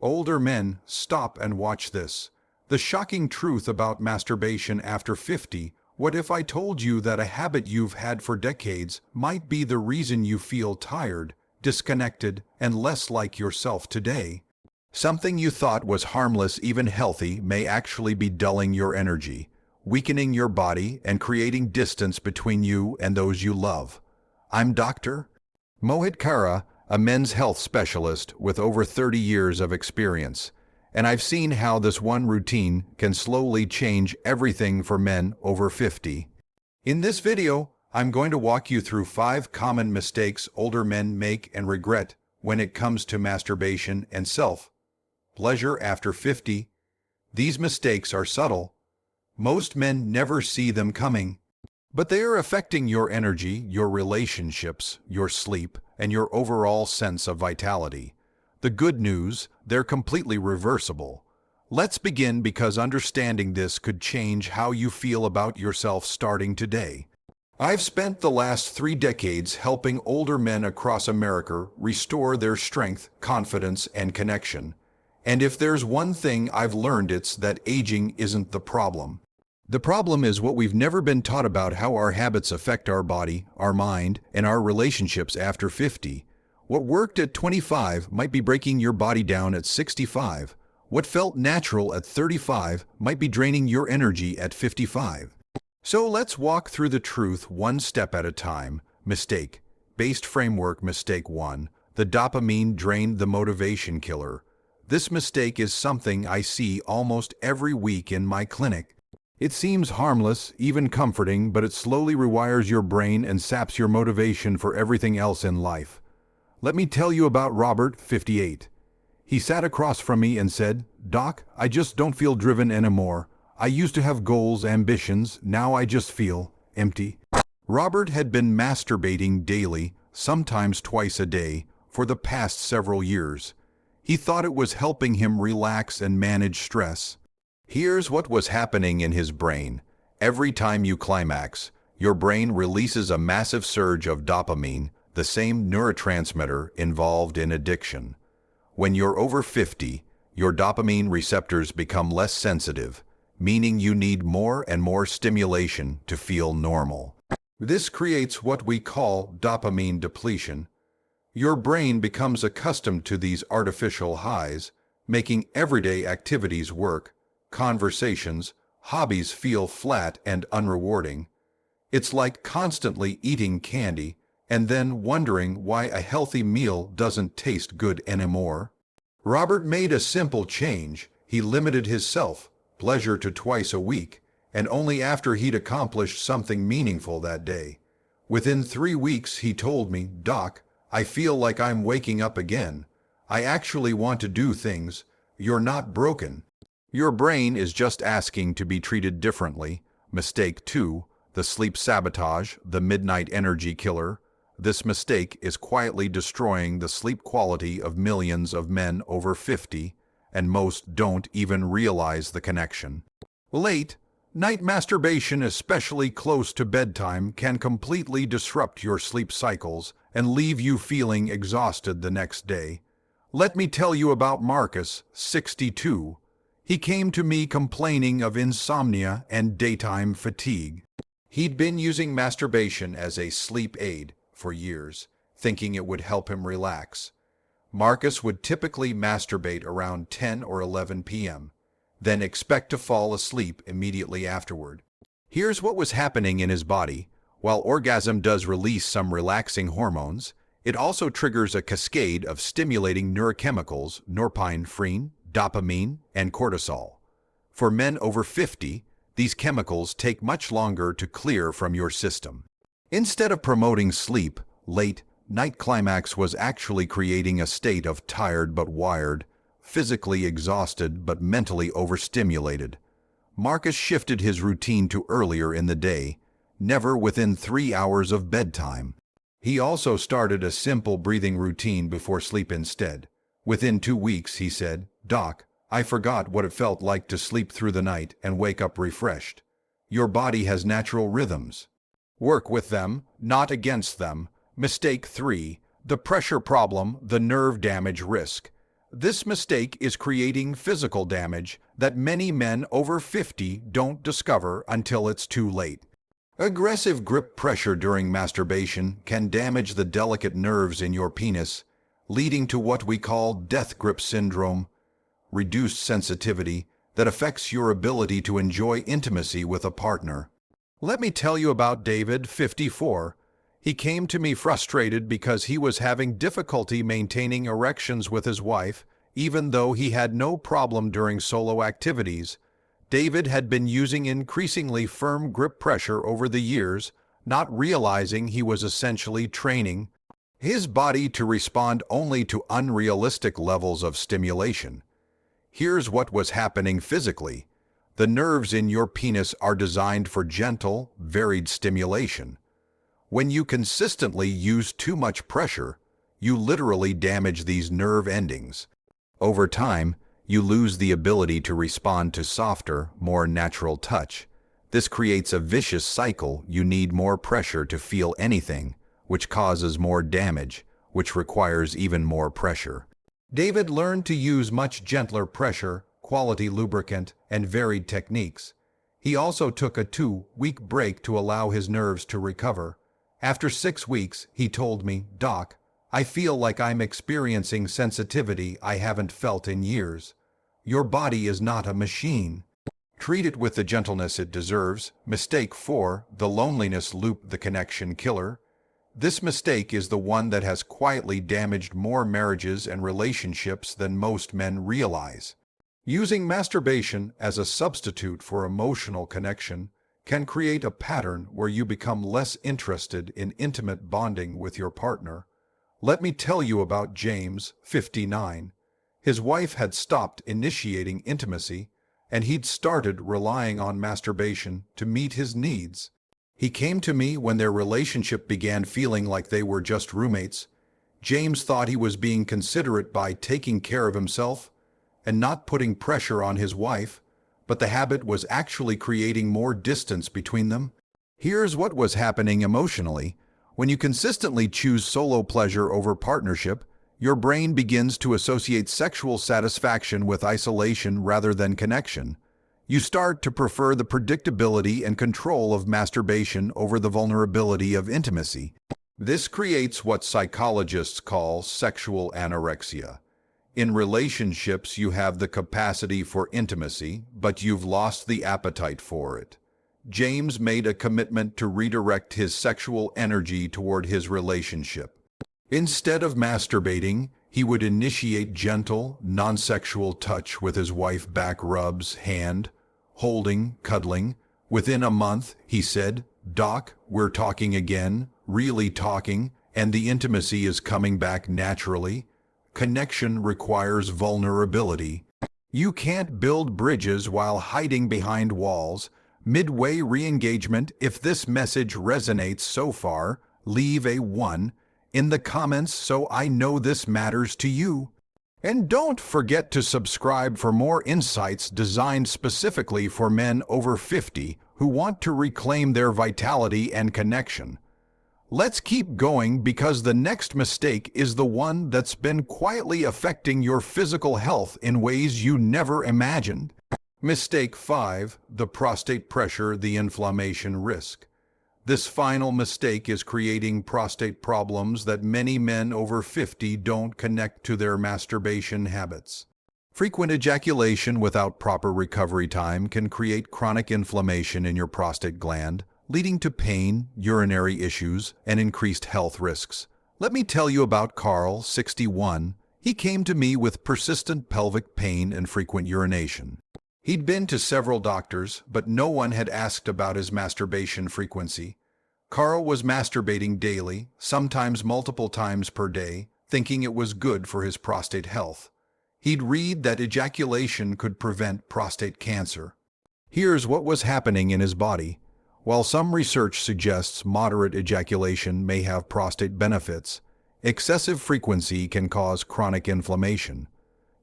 Older men, stop and watch this. The shocking truth about masturbation after 50. What if I told you that a habit you've had for decades might be the reason you feel tired, disconnected, and less like yourself today? Something you thought was harmless, even healthy, may actually be dulling your energy, weakening your body, and creating distance between you and those you love. I'm Dr. Mohit Kara, a men's health specialist with over 30 years of experience, and I've seen how this one routine can slowly change everything for men over 50. In this video, I'm going to walk you through 5 common mistakes older men make and regret when it comes to masturbation and self-pleasure after 50. These mistakes are subtle. Most men never see them coming, but they are affecting your energy, your relationships, your sleep, and your overall sense of vitality. The good news, they're completely reversible. Let's begin, because understanding this could change how you feel about yourself starting today. I've spent the last 3 decades helping older men across America restore their strength, confidence, and connection. And if there's one thing I've learned, it's that aging isn't the problem. The problem is what we've never been taught about how our habits affect our body, our mind, and our relationships after 50. What worked at 25 might be breaking your body down at 65. What felt natural at 35 might be draining your energy at 55. So let's walk through the truth one step at a time. Mistake-based framework. Mistake 1. The dopamine drain, the motivation killer. This mistake is something I see almost every week in my clinic. It seems harmless, even comforting, but it slowly rewires your brain and saps your motivation for everything else in life. Let me tell you about Robert, 58. He sat across from me and said, "Doc, I just don't feel driven anymore. I used to have goals, ambitions, now I just feel empty." Robert had been masturbating daily, sometimes twice a day, for the past several years. He thought it was helping him relax and manage stress. Here's what was happening in his brain. Every time you climax, your brain releases a massive surge of dopamine, the same neurotransmitter involved in addiction. When you're over 50, your dopamine receptors become less sensitive, meaning you need more and more stimulation to feel normal. This creates what we call dopamine depletion. Your brain becomes accustomed to these artificial highs, making everyday activities, work, conversations, hobbies feel flat and unrewarding. It's like constantly eating candy and then wondering why a healthy meal doesn't taste good anymore. Robert made a simple change. He limited his self-pleasure to twice a week, and only after he'd accomplished something meaningful that day. Within 3 weeks, he told me, "Doc, I feel like I'm waking up again. I actually want to do things. You're not broken. Your brain is just asking to be treated differently." Mistake 2. The sleep sabotage, the midnight energy killer. This mistake is quietly destroying the sleep quality of millions of men over 50, and most don't even realize the connection. Late night masturbation, especially close to bedtime, can completely disrupt your sleep cycles and leave you feeling exhausted the next day. Let me tell you about Marcus, 62. He came to me complaining of insomnia and daytime fatigue. He'd been using masturbation as a sleep aid for years, thinking it would help him relax. Marcus would typically masturbate around 10 or 11 p.m., then expect to fall asleep immediately afterward. Here's what was happening in his body. While orgasm does release some relaxing hormones, it also triggers a cascade of stimulating neurochemicals, norepinephrine, dopamine, and cortisol. For men over 50, these chemicals take much longer to clear from your system. Instead of promoting sleep, late night climax was actually creating a state of tired but wired, physically exhausted but mentally overstimulated. Marcus shifted his routine to earlier in the day, never within 3 hours of bedtime. He also started a simple breathing routine before sleep instead. Within 2 weeks, he said, "Doc, I forgot what it felt like to sleep through the night and wake up refreshed." Your body has natural rhythms. Work with them, not against them. Mistake 3. The pressure problem, the nerve damage risk. This mistake is creating physical damage that many men over 50 don't discover until it's too late. Aggressive grip pressure during masturbation can damage the delicate nerves in your penis, leading to what we call death grip syndrome, reduced sensitivity that affects your ability to enjoy intimacy with a partner. Let me tell you about David, 54. He came to me frustrated because he was having difficulty maintaining erections with his wife, even though he had no problem during solo activities. David had been using increasingly firm grip pressure over the years, not realizing he was essentially training his body to respond only to unrealistic levels of stimulation. Here's what was happening physically. The nerves in your penis are designed for gentle, varied stimulation. When you consistently use too much pressure, you literally damage these nerve endings. Over time, you lose the ability to respond to softer, more natural touch. This creates a vicious cycle. You need more pressure to feel anything, which causes more damage, which requires even more pressure. David learned to use much gentler pressure, quality lubricant, and varied techniques. He also took a 2-week break to allow his nerves to recover. After 6 weeks, he told me, "Doc, I feel like I'm experiencing sensitivity I haven't felt in years. Your body is not a machine. Treat it with the gentleness it deserves." Mistake 4, the loneliness loop, the connection killer. This mistake is the one that has quietly damaged more marriages and relationships than most men realize. Using masturbation as a substitute for emotional connection can create a pattern where you become less interested in intimate bonding with your partner. Let me tell you about James, 59. His wife had stopped initiating intimacy, and he'd started relying on masturbation to meet his needs. He came to me when their relationship began feeling like they were just roommates. James thought he was being considerate by taking care of himself and not putting pressure on his wife, but the habit was actually creating more distance between them. Here's what was happening emotionally. When you consistently choose solo pleasure over partnership, your brain begins to associate sexual satisfaction with isolation rather than connection. You start to prefer the predictability and control of masturbation over the vulnerability of intimacy. This creates what psychologists call sexual anorexia. In relationships, you have the capacity for intimacy, but you've lost the appetite for it. James made a commitment to redirect his sexual energy toward his relationship. Instead of masturbating, he would initiate gentle, non-sexual touch with his wife, back rubs, hand, holding, cuddling. Within a month, he said, "Doc, we're talking again, really talking, and the intimacy is coming back naturally." Connection requires vulnerability. You can't build bridges while hiding behind walls. Midway re-engagement. If this message resonates so far, leave a 1 in the comments so I know this matters to you. And don't forget to subscribe for more insights designed specifically for men over 50 who want to reclaim their vitality and connection. Let's keep going, because the next mistake is the one that's been quietly affecting your physical health in ways you never imagined. Mistake 5, the prostate pressure, the inflammation risk. This final mistake is creating prostate problems that many men over 50 don't connect to their masturbation habits. Frequent ejaculation without proper recovery time can create chronic inflammation in your prostate gland, leading to pain, urinary issues, and increased health risks. Let me tell you about Carl, 61. He came to me with persistent pelvic pain and frequent urination. He'd been to several doctors, but no one had asked about his masturbation frequency. Carl was masturbating daily, sometimes multiple times per day, thinking it was good for his prostate health. He'd read that ejaculation could prevent prostate cancer. Here's what was happening in his body. While some research suggests moderate ejaculation may have prostate benefits, excessive frequency can cause chronic inflammation.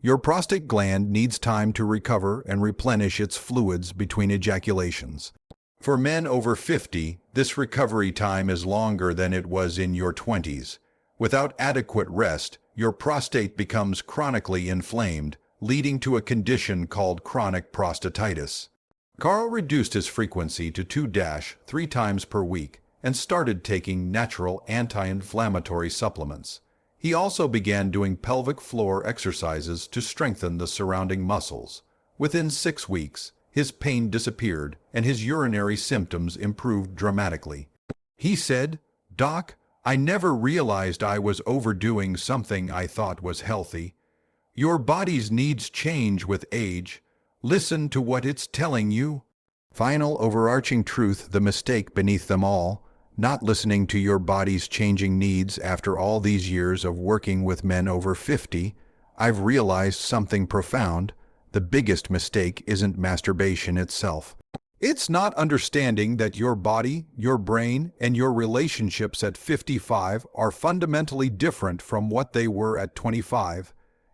Your prostate gland needs time to recover and replenish its fluids between ejaculations. For men over 50, this recovery time is longer than it was in your 20s. Without adequate rest, your prostate becomes chronically inflamed, leading to a condition called chronic prostatitis. Carl reduced his frequency to 2-3 times per week and started taking natural anti-inflammatory supplements. He also began doing pelvic floor exercises to strengthen the surrounding muscles. Within 6 weeks, his pain disappeared and his urinary symptoms improved dramatically. He said, "Doc, I never realized I was overdoing something I thought was healthy. Your body's needs change with age. Listen to what it's telling you." Final overarching truth, the mistake beneath them all, not listening to your body's changing needs after all these years of working with men over 50, I've realized something profound. The biggest mistake isn't masturbation itself. It's not understanding that your body, your brain, and your relationships at 55 are fundamentally different from what they were at 25.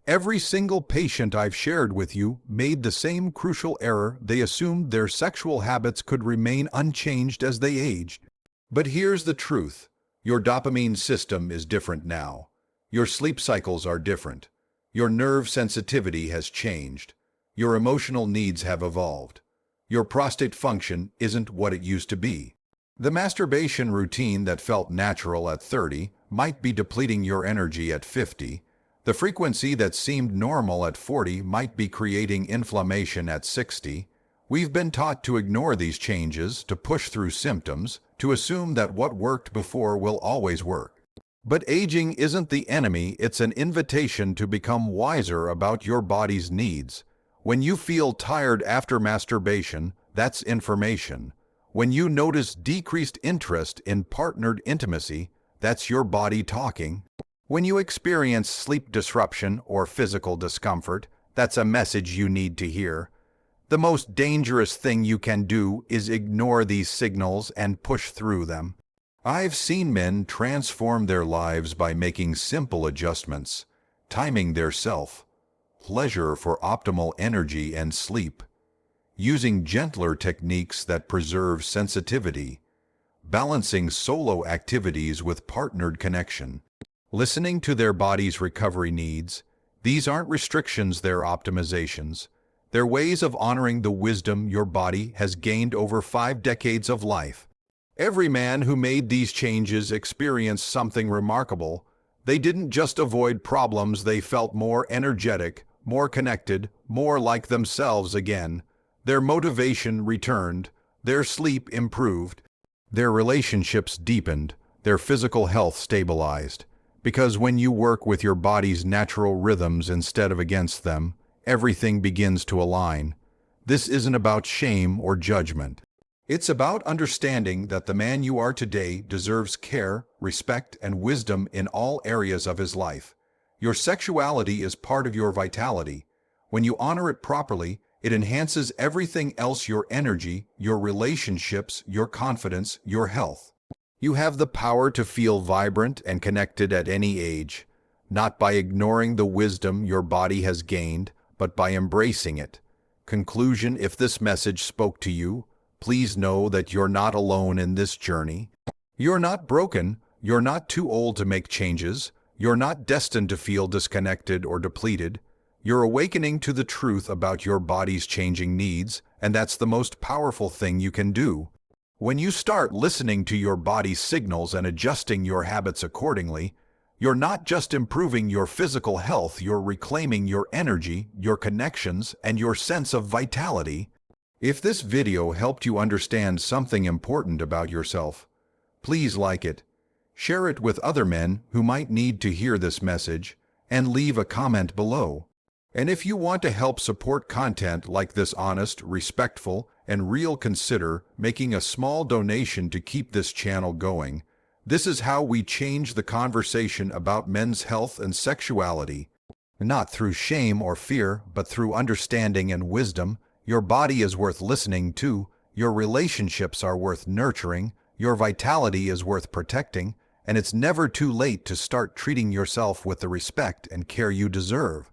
Every single patient I've shared with you made the same crucial error. They assumed their sexual habits could remain unchanged as they aged. But here's the truth. Your dopamine system is different now. Your sleep cycles are different. Your nerve sensitivity has changed. Your emotional needs have evolved. Your prostate function isn't what it used to be. The masturbation routine that felt natural at 30 might be depleting your energy at 50. The frequency that seemed normal at 40 might be creating inflammation at 60. We've been taught to ignore these changes, to push through symptoms, to assume that what worked before will always work. But aging isn't the enemy, it's an invitation to become wiser about your body's needs. When you feel tired after masturbation, that's information. When you notice decreased interest in partnered intimacy, that's your body talking. When you experience sleep disruption or physical discomfort, that's a message you need to hear. The most dangerous thing you can do is ignore these signals and push through them. I've seen men transform their lives by making simple adjustments, timing their self-pleasure for optimal energy and sleep, using gentler techniques that preserve sensitivity, balancing solo activities with partnered connection, listening to their body's recovery needs. These aren't restrictions, they're optimizations. They're ways of honoring the wisdom your body has gained over 5 decades of life. Every man who made these changes experienced something remarkable. They didn't just avoid problems, they felt more energetic, more connected, more like themselves again. Their motivation returned, their sleep improved, their relationships deepened, their physical health stabilized. Because when you work with your body's natural rhythms instead of against them, everything begins to align. This isn't about shame or judgment. It's about understanding that the man you are today deserves care, respect, and wisdom in all areas of his life. Your sexuality is part of your vitality. When you honor it properly, it enhances everything else: your energy, your relationships, your confidence, your health. You have the power to feel vibrant and connected at any age, not by ignoring the wisdom your body has gained, but by embracing it. Conclusion: if this message spoke to you, please know that you're not alone in this journey. You're not broken, you're not too old to make changes, you're not destined to feel disconnected or depleted. You're awakening to the truth about your body's changing needs, and that's the most powerful thing you can do. When you start listening to your body's signals and adjusting your habits accordingly, you're not just improving your physical health, you're reclaiming your energy, your connections, and your sense of vitality. If this video helped you understand something important about yourself, please like it, share it with other men who might need to hear this message, and leave a comment below. And if you want to help support content like this, honest, respectful, and real, consider making a small donation to keep this channel going. This is how we change the conversation about men's health and sexuality. Not through shame or fear, but through understanding and wisdom. Your body is worth listening to, your relationships are worth nurturing, your vitality is worth protecting, and it's never too late to start treating yourself with the respect and care you deserve.